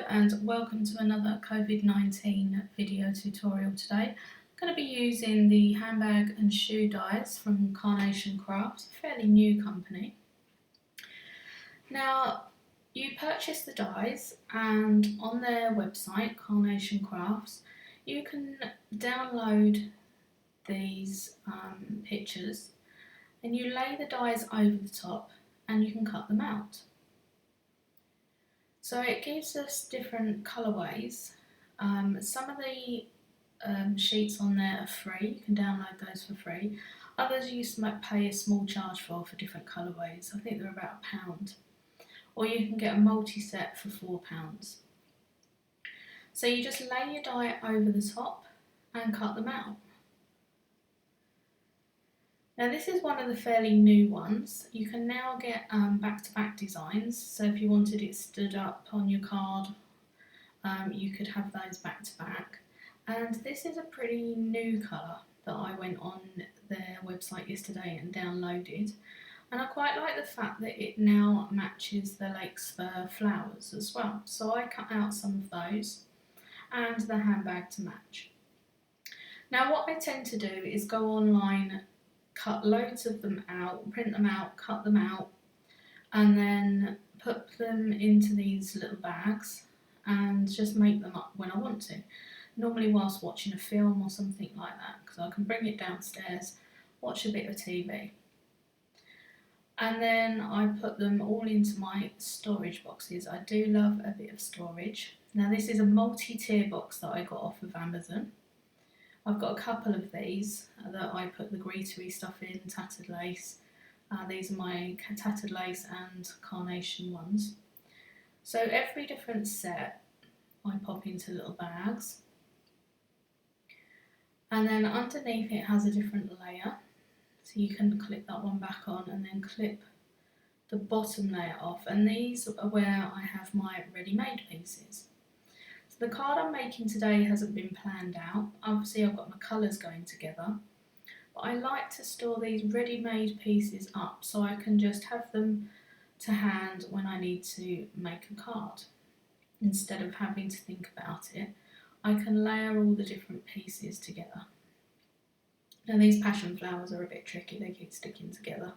and welcome to another COVID-19 video tutorial today. I'm going to be using the handbag and shoe dies from Carnation Crafts, a fairly new company. Now, you purchase the dies and on their website, Carnation Crafts, you can download these pictures and you lay the dies over the top and you can cut them out. So it gives us different colourways. Some of the sheets on there are free, you can download those for free. Others you might pay a small charge for different colourways. I think they're about £1. Or you can get a multi-set for £4. So you just lay your die over the top and cut them out. Now this is one of the fairly new ones. You can now get back-to-back designs, so if you wanted it stood up on your card, you could have those back-to-back. And this is a pretty new colour that I went on their website yesterday and downloaded. And I quite like the fact that it now matches the lake spur flowers as well. So I cut out some of those and the handbag to match. Now what I tend to do is go online, cut loads of them out, print them out, cut them out, and then put them into these little bags and just make them up when I want to. Normally whilst watching a film or something like that, because I can bring it downstairs, watch a bit of TV. And then I put them all into my storage boxes. I do love a bit of storage. Now this is a multi-tier box that I got off of Amazon. I've got a couple of these that I put the glittery stuff in, tattered lace. These are my tattered lace and carnation ones. So every different set I pop into little bags. And then underneath it has a different layer. So you can clip that one back on and then clip the bottom layer off. And these are where I have my ready-made pieces. The card I'm making today hasn't been planned out. Obviously I've got my colours going together, but I like to store these ready-made pieces up so I can just have them to hand when I need to make a card. Instead of having to think about it, I can layer all the different pieces together. Now these passion flowers are a bit tricky, they keep sticking together.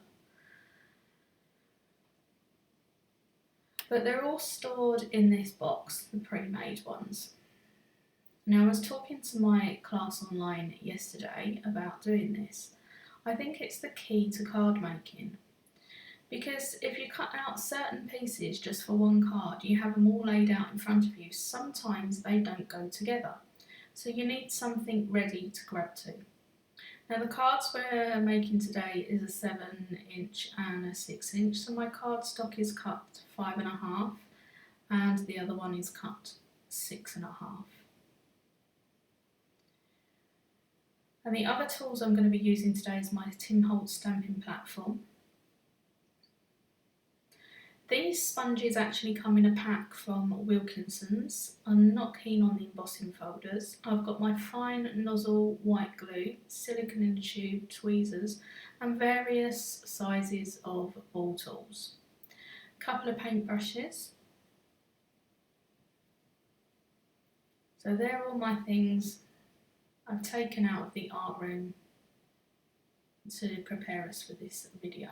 But they're all stored in this box, the pre-made ones. Now I was talking to my class online yesterday about doing this. I think it's the key to card making. Because if you cut out certain pieces just for one card, you have them all laid out in front of you, sometimes they don't go together. So you need something ready to grab to. Now the cards we're making today is a 7-inch and a 6-inch, so my cardstock is cut 5.5 and the other one is cut 6.5. And the other tools I'm going to be using today is my Tim Holtz stamping platform. These sponges actually come in a pack from Wilkinson's. I'm not keen on the embossing folders. I've got my fine nozzle white glue, silicone in the tube, tweezers, and various sizes of ball tools. A couple of paint brushes. So they're all my things I've taken out of the art room to prepare us for this video.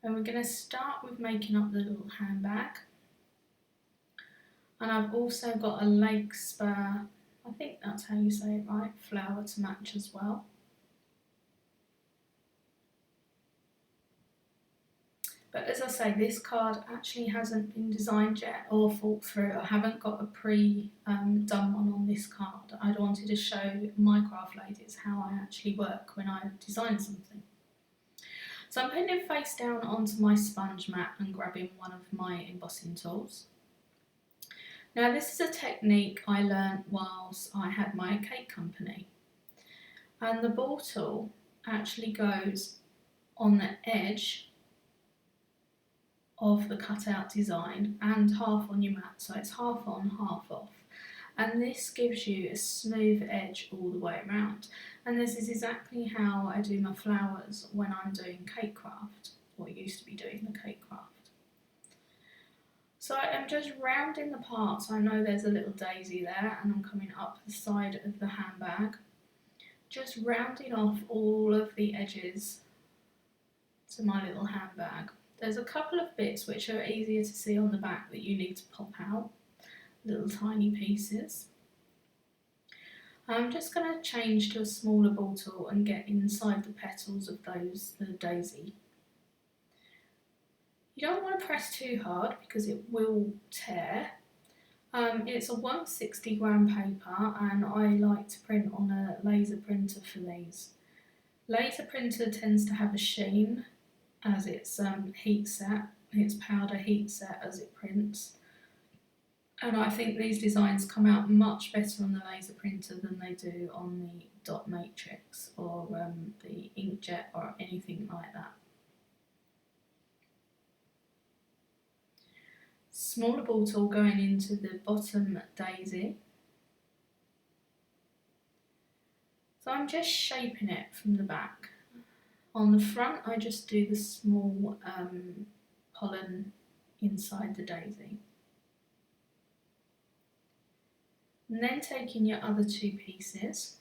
And we're going to start with making up the little handbag. And I've also got a lake spur, I think that's how you say it right, flower to match as well. But as I say, this card actually hasn't been designed yet or thought through. I haven't got a done one on this card. I wanted to show my craft ladies how I actually work when I design something. So I'm putting it face down onto my sponge mat and grabbing one of my embossing tools. Now this is a technique I learned whilst I had my cake company. And the ball tool actually goes on the edge of the cutout design and half on your mat, so it's half on, half off. And this gives you a smooth edge all the way around. And this is exactly how I do my flowers when I'm doing cake craft, or used to be doing the cake craft. So I'm just rounding the part, so I know there's a little daisy there, and I'm coming up the side of the handbag, just rounding off all of the edges to my little handbag. There's a couple of bits which are easier to see on the back that you need to pop out, little tiny pieces. I'm just going to change to a smaller ball tool and get inside the petals of the daisy. You don't want to press too hard because it will tear. It's a 160 gram paper, and I like to print on a laser printer for these. Laser printer tends to have a sheen as it's heat set, it's powder heat set as it prints. And I think these designs come out much better on the laser printer than they do on the dot matrix or the inkjet or anything like that. Smaller ball tool going into the bottom daisy. So I'm just shaping it from the back. On the front I just do the small pollen inside the daisy. And then taking your other two pieces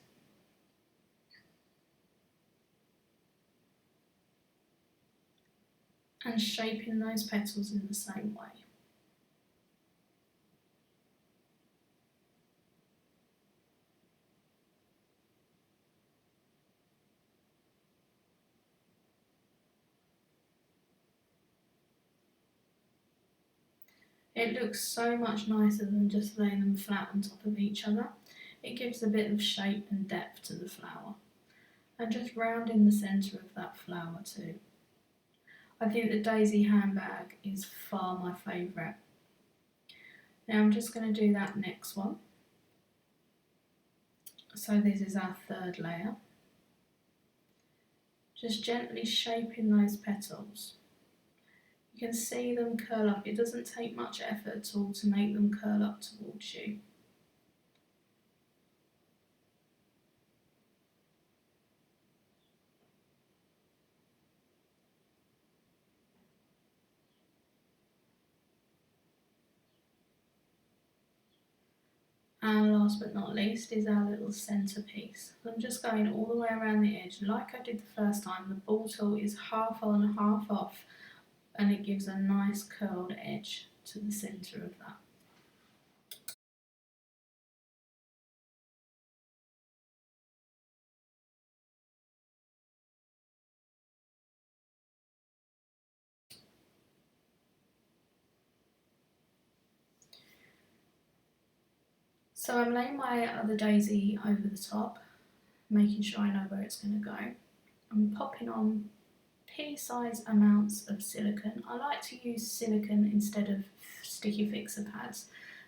and shaping those petals in the same way. It looks so much nicer than just laying them flat on top of each other. It gives a bit of shape and depth to the flower. And just rounding the centre of that flower too. I think the daisy handbag is far my favourite. Now I'm just going to do that next one. So this is our third layer. Just gently shaping those petals. You can see them curl up. It doesn't take much effort at all to make them curl up towards you. And last but not least is our little centrepiece. So I'm just going all the way around the edge. Like I did the first time, the ball tool is half on, half off, and it gives a nice curled edge to the centre of that. So I'm laying my other daisy over the top, making sure I know where it's going to go. I'm popping on pea-sized amounts of silicone. I like to use silicone instead of sticky fixer pads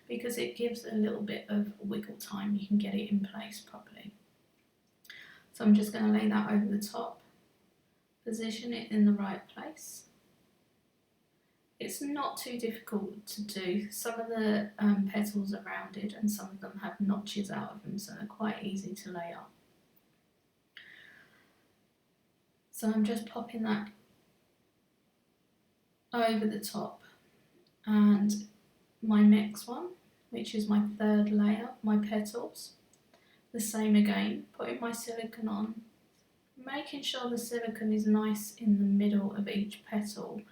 because it gives a little bit of wiggle time. You can get it in place properly. So I'm just going to lay that over the top, position it in the right place. It's not too difficult to do. Some of the petals are rounded and some of them have notches out of them, so they're quite easy to lay up. So I'm just popping that over the top, and my next one, which is my third layer, my petals, the same again, putting my silicone on, making sure the silicone is nice in the middle of each petal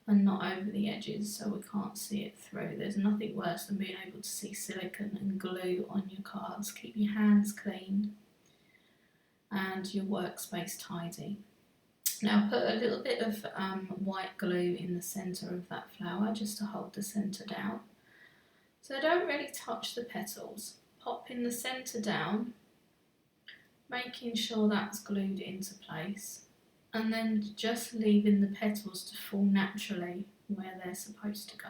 and not over the edges so we can't see it through. There's nothing worse than being able to see silicone and glue on your cards. Keep your hands clean and your workspace tidy. Now put a little bit of white glue in the centre of that flower just to hold the centre down. So don't really touch the petals. Pop in the centre down, making sure that's glued into place, and then just leaving the petals to fall naturally where they're supposed to go.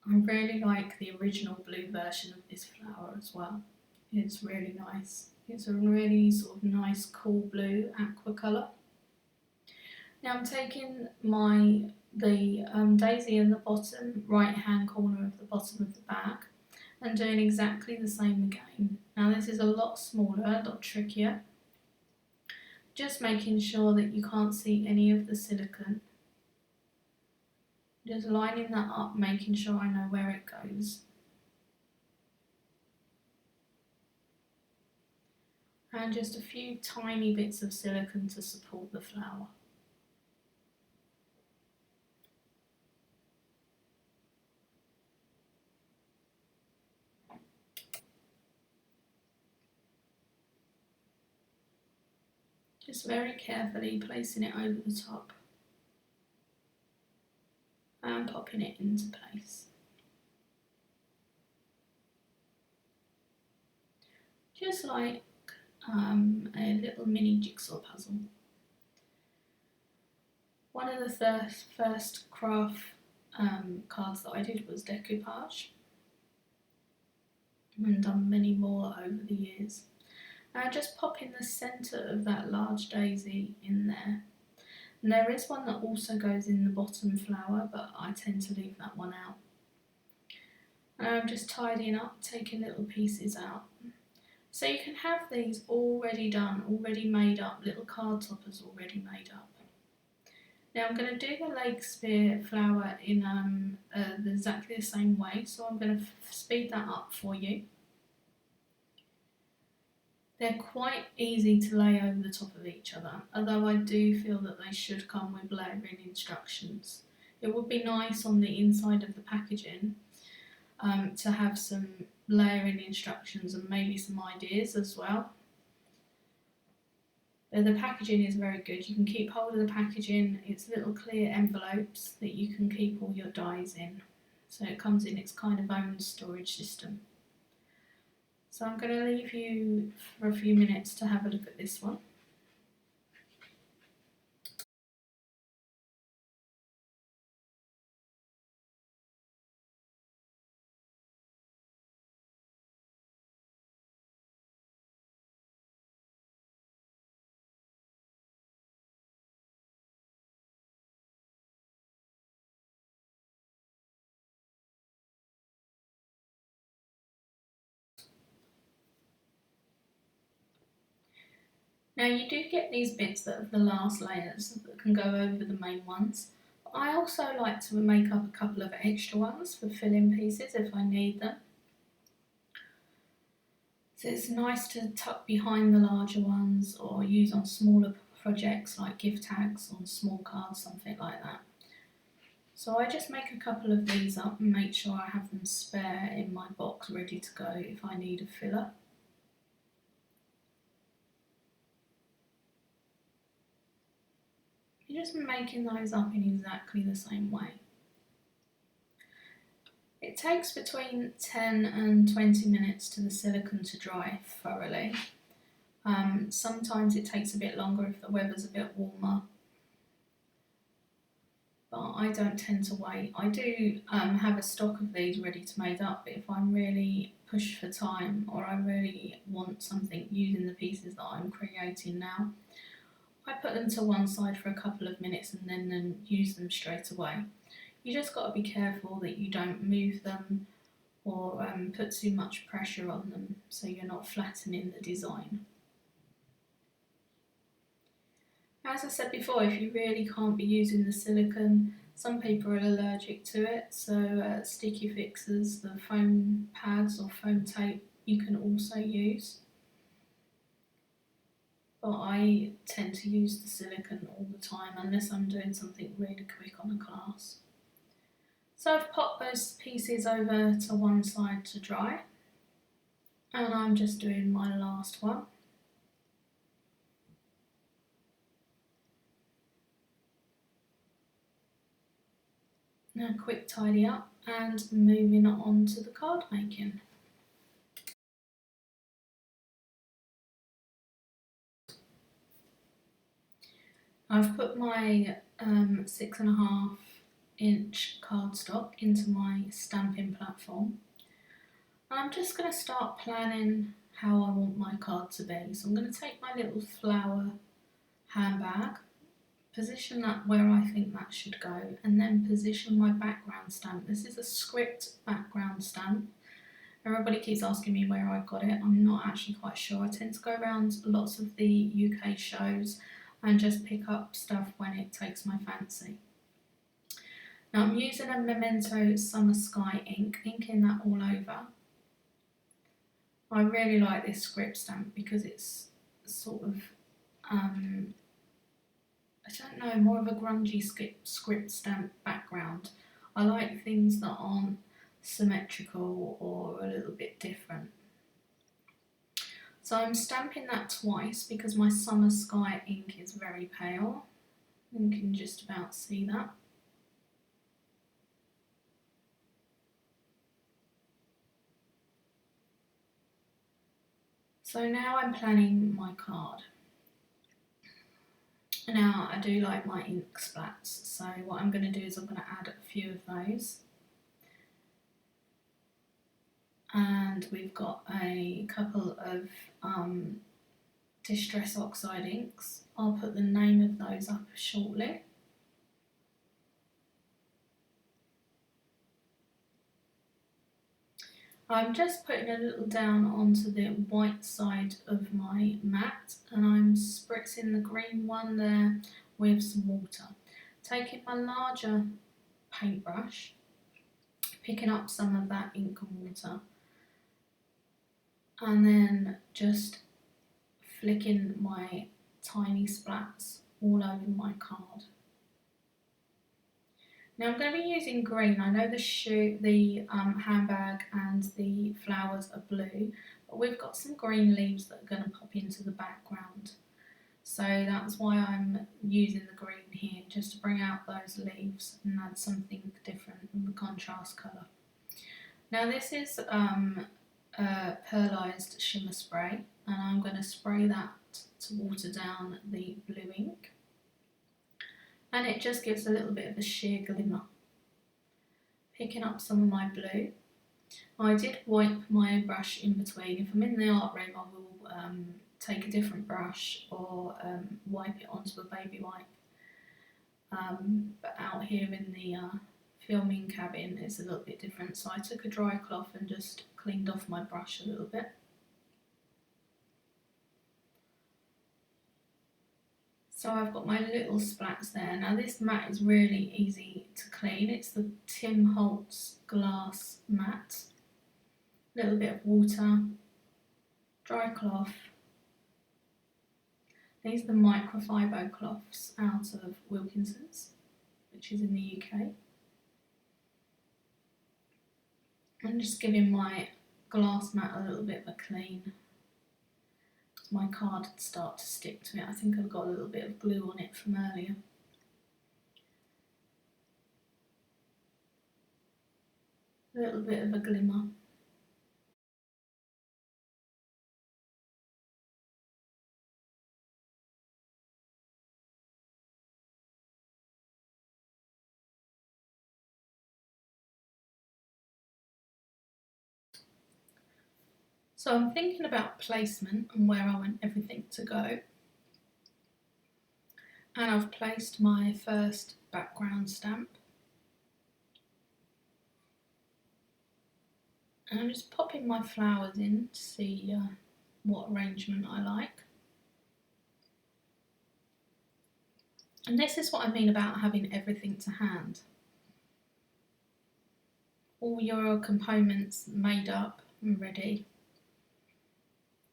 I really like the original blue version of this flower as well. It's really nice. It's a really sort of nice cool blue aqua colour. Now I'm taking the daisy in the bottom right hand corner of the bottom of the bag and doing exactly the same again. Now this is a lot smaller, a lot trickier, Just making sure that you can't see any of the silicone. Just lining that up, making sure I know where it goes. And just a few tiny bits of silicone to support the flower. Just very carefully placing it over the top and popping it into place. Just like a little mini jigsaw puzzle. One of the first craft cards that I did was decoupage, and done many more over the years. Just pop in the centre of that large daisy in there. And there is one that also goes in the bottom flower, but I tend to leave that one out. And I'm just tidying up, taking little pieces out. So you can have these already done, already made up, little card toppers already made up. Now I'm going to do the Lakespeare flower in exactly the same way, so I'm going to speed that up for you. They're quite easy to lay over the top of each other, although I do feel that they should come with layering instructions. It would be nice on the inside of the packaging to have some layering instructions and maybe some ideas as well. The packaging is very good. You can keep hold of the packaging. It's little clear envelopes that you can keep all your dies in. So it comes in its kind of own storage system. So I'm going to leave you for a few minutes to have a look at this one. Now you do get these bits that are the last layers that can go over the main ones. I also like to make up a couple of extra ones for fill-in pieces if I need them. So it's nice to tuck behind the larger ones or use on smaller projects like gift tags on small cards, something like that. So I just make a couple of these up and make sure I have them spare in my box ready to go if I need a filler. You're just making those up in exactly the same way. It takes between 10 and 20 minutes to the silicone to dry thoroughly. Sometimes it takes a bit longer if the weather's a bit warmer, but I don't tend to wait. I do have a stock of these ready to made up, but if I'm really pushed for time or I really want something using the pieces that I'm creating now, I put them to one side for a couple of minutes and then use them straight away. You just got to be careful that you don't move them or put too much pressure on them so you're not flattening the design. As I said before, if you really can't be using the silicone, some people are allergic to it, so sticky fixers, the foam pads or foam tape, you can also use. But I tend to use the silicone all the time unless I'm doing something really quick on a class. So I've popped those pieces over to one side to dry, and I'm just doing my last one. Now quick tidy up and moving on to the card making. I've put my 6.5 inch cardstock into my stamping platform. I'm just going to start planning how I want my card to be. So I'm going to take my little flower handbag, position that where I think that should go, and then position my background stamp. This is a script background stamp, Everybody keeps asking me where I got it. I'm not actually quite sure. I tend to go around lots of the UK shows and just pick up stuff when it takes my fancy. Now I'm using a Memento Summer Sky ink, inking that all over. I really like this script stamp because it's sort of, I don't know, more of a grungy script stamp background. I like things that aren't symmetrical or a little bit different. So I'm stamping that twice because my Summer Sky ink is very pale. You can just about see that. So now I'm planning my card. Now I do like my ink splats, so what I'm going to do is I'm going to add a few of those. And we've got a couple of Distress Oxide inks. I'll put the name of those up shortly. I'm just putting a little down onto the white side of my mat, and I'm spritzing the green one there with some water. Taking my larger paintbrush, picking up some of that ink and water, and then just flicking my tiny splats all over my card. Now I'm going to be using green. I know the handbag and the flowers are blue, but we've got some green leaves that are going to pop into the background. So that's why I'm using the green here, just to bring out those leaves and add something different in the contrast colour. Now this is pearlized shimmer spray, and I'm going to spray that to water down the blue ink. And it just gives a little bit of a sheer glimmer. Picking up some of my blue. I did wipe my brush in between. If I'm in the art room, I will take a different brush or wipe it onto a baby wipe. But out here in the filming cabin, it's a little bit different. So I took a dry cloth and just cleaned off my brush a little bit. So I've got my little splats there. Now this mat is really easy to clean. It's the Tim Holtz glass mat. A little bit of water, dry cloth. These are the microfiber cloths out of Wilkinson's, which is in the UK. I'm just giving my glass mat a little bit of a clean. My card would start to stick to it. I think I've got a little bit of glue on it from earlier. A little bit of a glimmer. So I'm thinking about placement and where I want everything to go. And I've placed my first background stamp. And I'm just popping my flowers in to see what arrangement I like. And this is what I mean about having everything to hand. All your components made up and ready,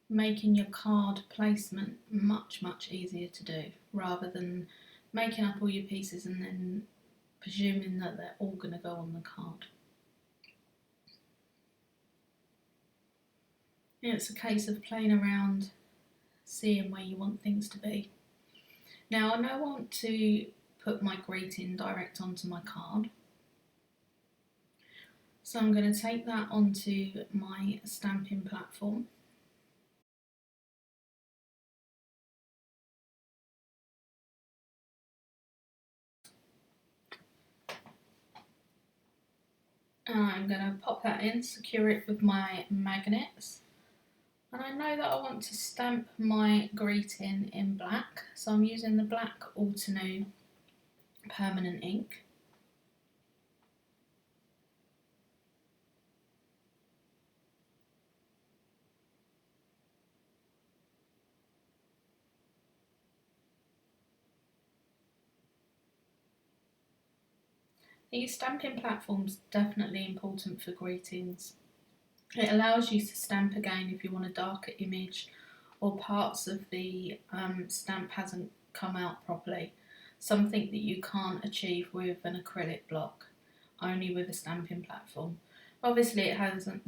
making your card placement much easier to do, rather than making up all your pieces and then presuming that they're all going to go on the card. It's a case of playing around, seeing where you want things to be. Now I know I want to put my greeting direct onto my card, so I'm going to take that onto my stamping platform. And I'm going to pop that in, secure it with my magnets. And I know that I want to stamp my greeting in black, so I'm using the black Altenew permanent ink. These stamping platforms definitely important for greetings. It allows you to stamp again if you want a darker image or parts of the stamp hasn't come out properly, something that you can't achieve with an acrylic block, only with a stamping platform. Obviously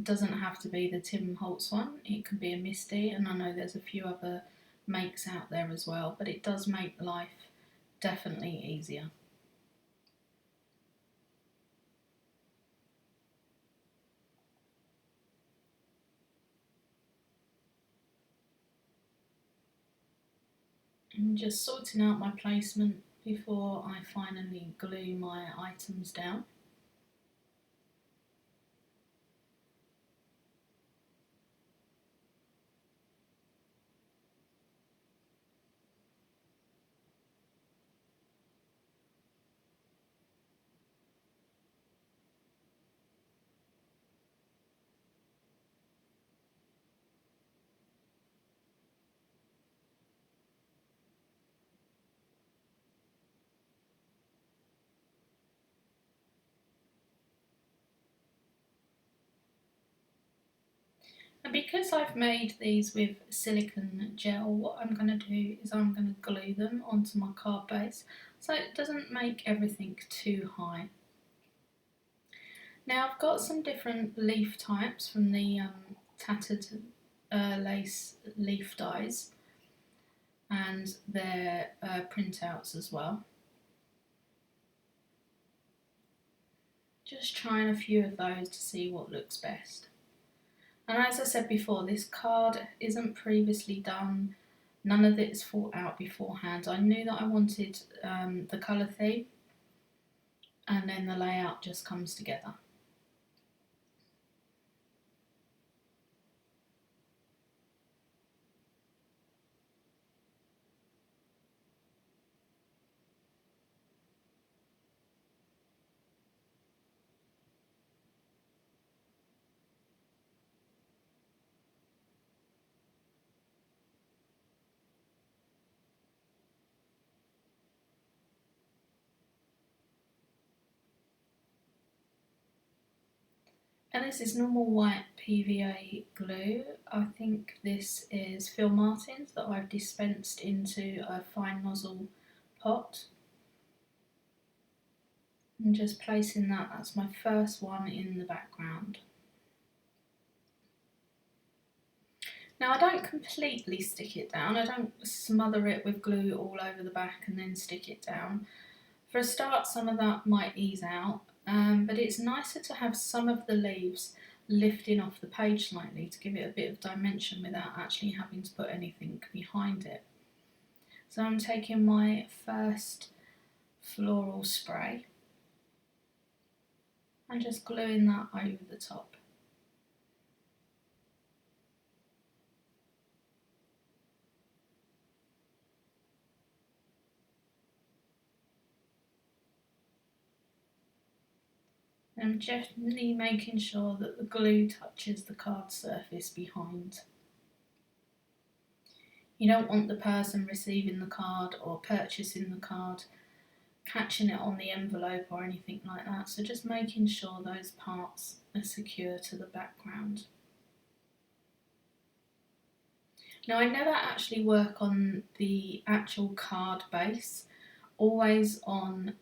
doesn't have to be the Tim Holtz one, it can be a Misty, and I know there's a few other makes out there as well, but it does make life definitely easier. I'm just sorting out my placement before I finally glue my items down. And because I've made these with silicone gel, what I'm going to do is I'm going to glue them onto my card base so it doesn't make everything too high. Now I've got some different leaf types from the tattered lace leaf dies and their printouts as well. Just trying a few of those to see what looks best. And as I said before, this card isn't previously done, none of it is thought out beforehand. I knew that I wanted the colour theme, and then the layout just comes together. And this is normal white PVA glue. I think this is Phil Martin's that I've dispensed into a fine nozzle pot. I'm just placing that, that's my first one in the background. Now I don't completely stick it down, I don't smother it with glue all over the back and then stick it down. For a start, some of that might ease out, but it's nicer to have some of the leaves lifting off the page slightly to give it a bit of dimension without actually having to put anything behind it. So I'm taking my first floral spray and just gluing that over the top. I'm gently making sure that the glue touches the card surface behind. You don't want the person receiving the card or purchasing the card catching it on the envelope or anything like that, so just making sure those parts are secure to the background. Now I never actually work on the actual card base, always on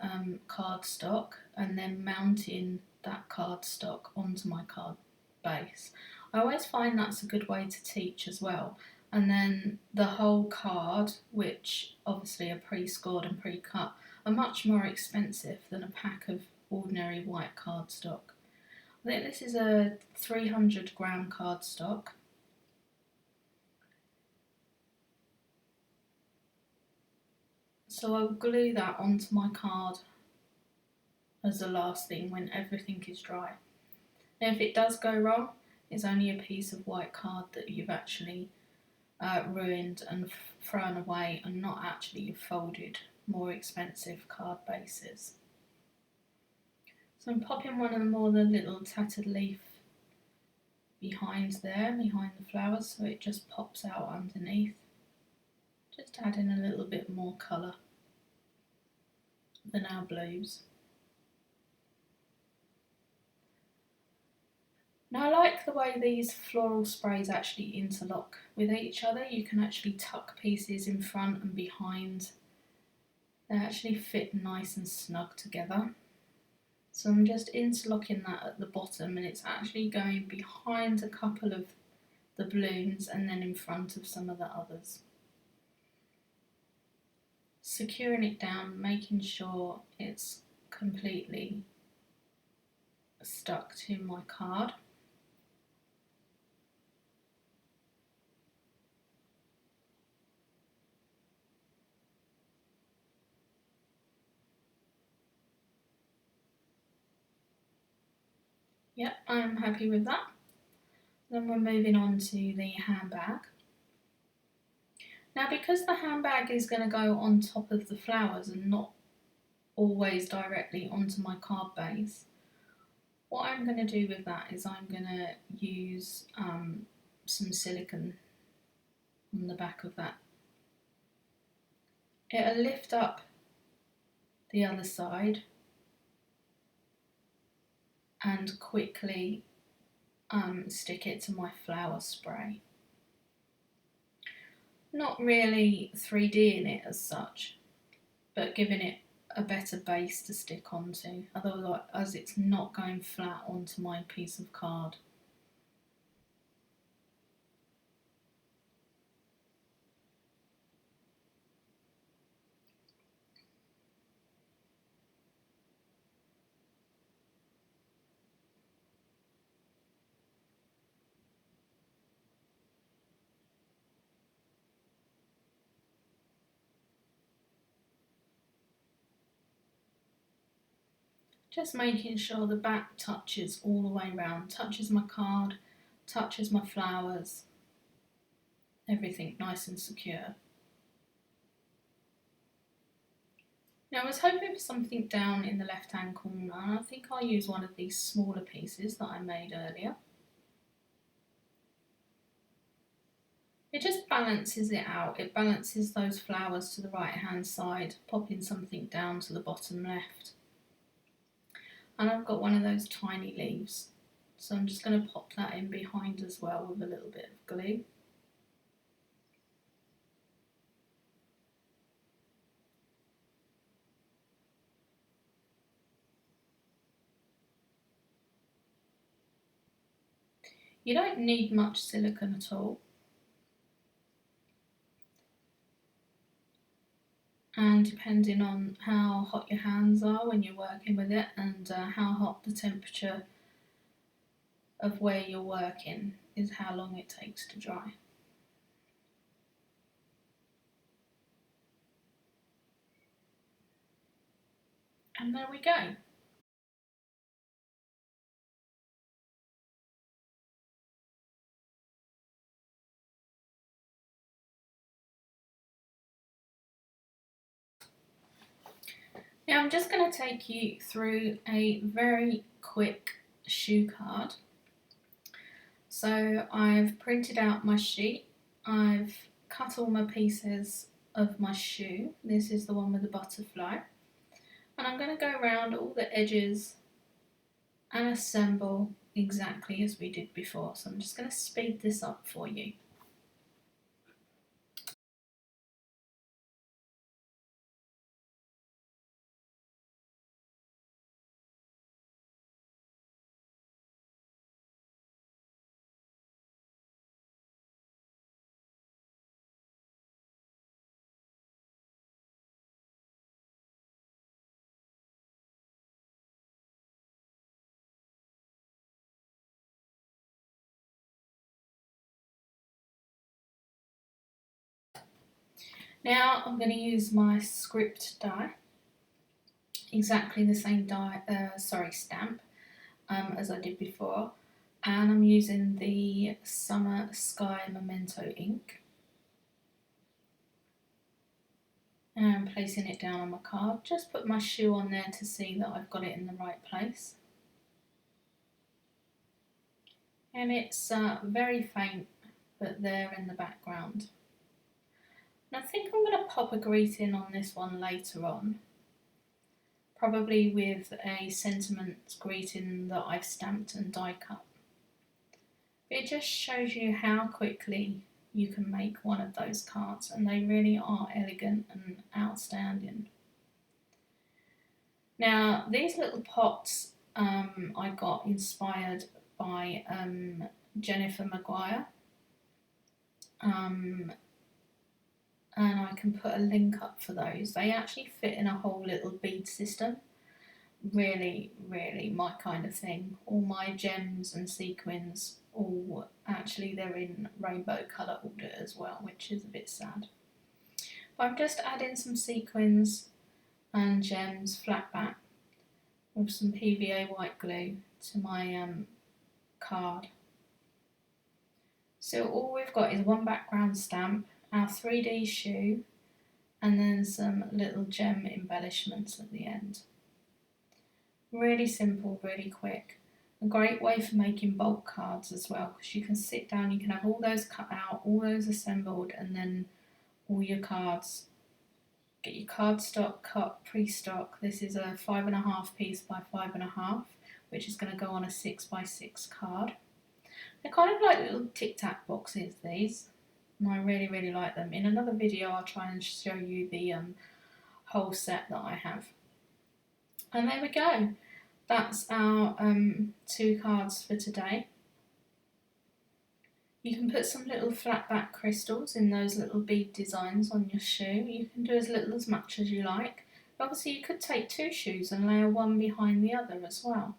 cardstock and then mounting that cardstock onto my card base. I always find that's a good way to teach as well. And then the whole card, which obviously are pre-scored and pre-cut, are much more expensive than a pack of ordinary white cardstock. I think this is a 300 gram cardstock. So I'll glue that onto my card as the last thing when everything is dry. And if it does go wrong, it's only a piece of white card that you've actually ruined and thrown away and not actually you've folded more expensive card bases. So I'm popping one of the more the little tattered leaf behind there, behind the flowers, so it just pops out underneath. Just adding a little bit more colour than our blues. Now I like the way these floral sprays actually interlock with each other. You can actually tuck pieces in front and behind. They actually fit nice and snug together. So I'm just interlocking that at the bottom, and it's actually going behind a couple of the balloons and then in front of some of the others. Securing it down, making sure it's completely stuck to my card. Yep, I'm happy with that. Then we're moving on to the handbag. Now, because the handbag is going to go on top of the flowers and not always directly onto my card base, what I'm going to do with that is I'm going to use some silicone on the back of that. It'll lift up the other side and quickly stick it to my flower spray. Not really 3Ding it as such, but giving it a better base to stick onto, otherwise it's not going flat onto my piece of card. Just making sure the back touches all the way around, touches my card, touches my flowers, everything nice and secure. Now I was hoping for something down in the left hand corner, and I think I'll use one of these smaller pieces that I made earlier. It just balances it out, it balances those flowers to the right hand side, popping something down to the bottom left. And I've got one of those tiny leaves, so I'm just going to pop that in behind as well with a little bit of glue. You don't need much silicone at all, and depending on how hot your hands are when you're working with it and how hot the temperature of where you're working is how long it takes to dry. And there we go. Now I'm just going to take you through a very quick shoe card. So I've printed out my sheet, I've cut all my pieces of my shoe, this is the one with the butterfly, and I'm going to go around all the edges and assemble exactly as we did before. So I'm just going to speed this up for you. Now I'm going to use my script die, exactly the same stamp as I did before, and I'm using the Summer Sky Memento ink. And I'm placing it down on my card. Just put my shoe on there to see that I've got it in the right place. And it's very faint, but there in the background. And I think I'm going to pop a greeting on this one later on. Probably with a sentiment greeting that I've stamped and die cut. It just shows you how quickly you can make one of those cards, and they really are elegant and outstanding. Now these little pots I got inspired by Jennifer Maguire, and I can put a link up for those. They actually fit in a whole little bead system. Really, really my kind of thing. All my gems and sequins, all actually they're in rainbow colour order as well, which is a bit sad. But I'm just adding some sequins and gems flat back with some PVA white glue to my card. So all we've got is one background stamp, our 3D shoe, and then some little gem embellishments at the end. Really simple, really quick. A great way for making bulk cards as well, because you can sit down, you can have all those cut out, all those assembled, and then all your cards. Get your cardstock cut pre-stock. This is a 5.5 piece by 5.5, which is going to go on a 6x6 card. They're kind of like little tic-tac boxes, these, and I really, really like them. In another video, I'll try and show you the whole set that I have. And there we go. That's our 2 cards for today. You can put some little flat back crystals in those little bead designs on your shoe. You can do as little as much as you like. Obviously you could take 2 shoes and layer one behind the other as well.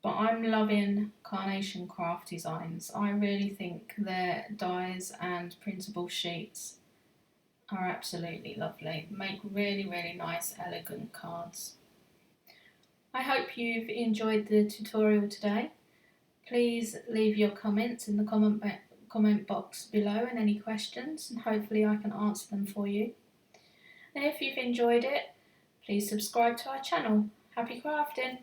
But I'm loving Carnation craft designs. I really think their dies and printable sheets are absolutely lovely. Make really, really nice, elegant cards. I hope you've enjoyed the tutorial today. Please leave your comments in the comment box below and any questions, and hopefully I can answer them for you. And if you've enjoyed it, please subscribe to our channel. Happy crafting!